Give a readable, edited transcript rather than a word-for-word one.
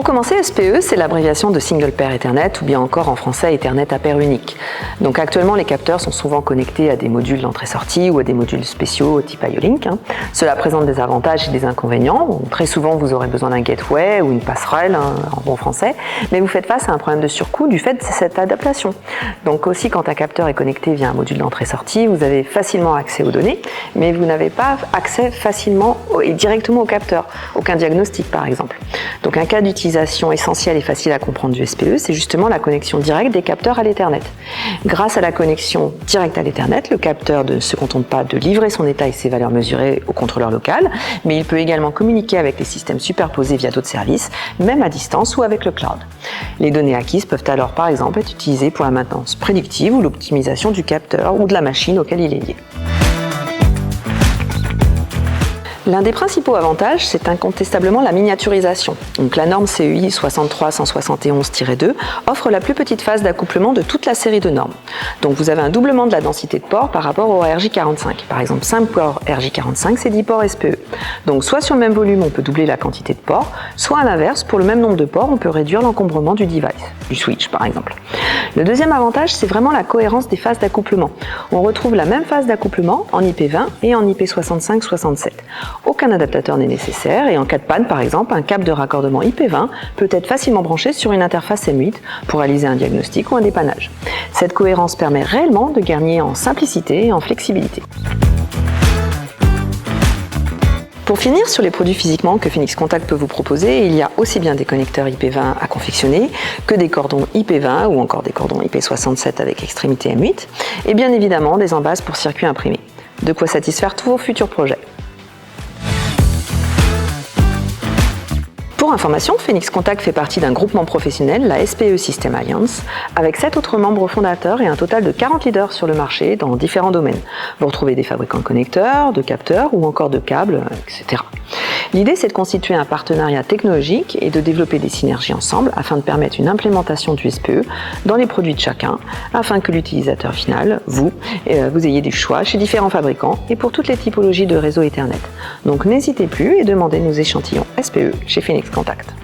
commencer, SPE, c'est l'abréviation de Single Pair Ethernet ou bien encore en français Ethernet à paire unique. Donc actuellement, les capteurs sont souvent connectés à des modules d'entrée-sortie ou à des modules spéciaux type IO-Link. Cela présente des avantages et des inconvénients. Bon, très souvent, vous aurez besoin d'un gateway ou une passerelle, en bon français, mais vous faites face à un problème de surcoût du fait de cette adaptation. Donc aussi, quand un capteur est connecté via un module d'entrée-sortie, vous avez facilement accès aux données, mais vous n'avez pas accès facilement et directement au capteur, aucun diagnostic par exemple. Donc un cas d'utilisation essentiel et facile à comprendre du SPE, c'est justement la connexion directe des capteurs à l'Ethernet. Grâce à la connexion directe à l'Ethernet, le capteur ne se contente pas de livrer son état et ses valeurs mesurées au contrôleur local, mais il peut également communiquer avec les systèmes superposés via d'autres services, même à distance ou avec le cloud. Les données acquises peuvent alors par exemple être utilisées pour la maintenance prédictive ou l'optimisation du capteur ou de la machine auquel il est lié. L'un des principaux avantages, c'est incontestablement la miniaturisation. Donc la norme CEI 63171-2 offre la plus petite phase d'accouplement de toute la série de normes. Donc vous avez un doublement de la densité de ports par rapport au RJ45. Par exemple, 5 ports RJ45, c'est 10 ports SPE. Donc soit sur le même volume, on peut doubler la quantité de ports, soit à l'inverse, pour le même nombre de ports, on peut réduire l'encombrement du device, du switch par exemple. Le deuxième avantage, c'est vraiment la cohérence des phases d'accouplement. On retrouve la même phase d'accouplement en IP20 et en IP65-67. Aucun adaptateur n'est nécessaire et en cas de panne, par exemple, un câble de raccordement IP20 peut être facilement branché sur une interface M8 pour réaliser un diagnostic ou un dépannage. Cette cohérence permet réellement de gagner en simplicité et en flexibilité. Pour finir sur les produits physiquement que Phoenix Contact peut vous proposer, il y a aussi bien des connecteurs IP20 à confectionner que des cordons IP20 ou encore des cordons IP67 avec extrémité M8 et bien évidemment des embases pour circuits imprimés. De quoi satisfaire tous vos futurs projets. Pour information, Phoenix Contact fait partie d'un groupement professionnel, la SPE System Alliance, avec 7 autres membres fondateurs et un total de 40 leaders sur le marché dans différents domaines. Vous retrouvez des fabricants de connecteurs, de capteurs ou encore de câbles, etc. L'idée, c'est de constituer un partenariat technologique et de développer des synergies ensemble afin de permettre une implémentation du SPE dans les produits de chacun, afin que l'utilisateur final, vous ayez du choix chez différents fabricants et pour toutes les typologies de réseaux Ethernet. Donc n'hésitez plus et demandez nos échantillons SPE chez Phoenix Contact.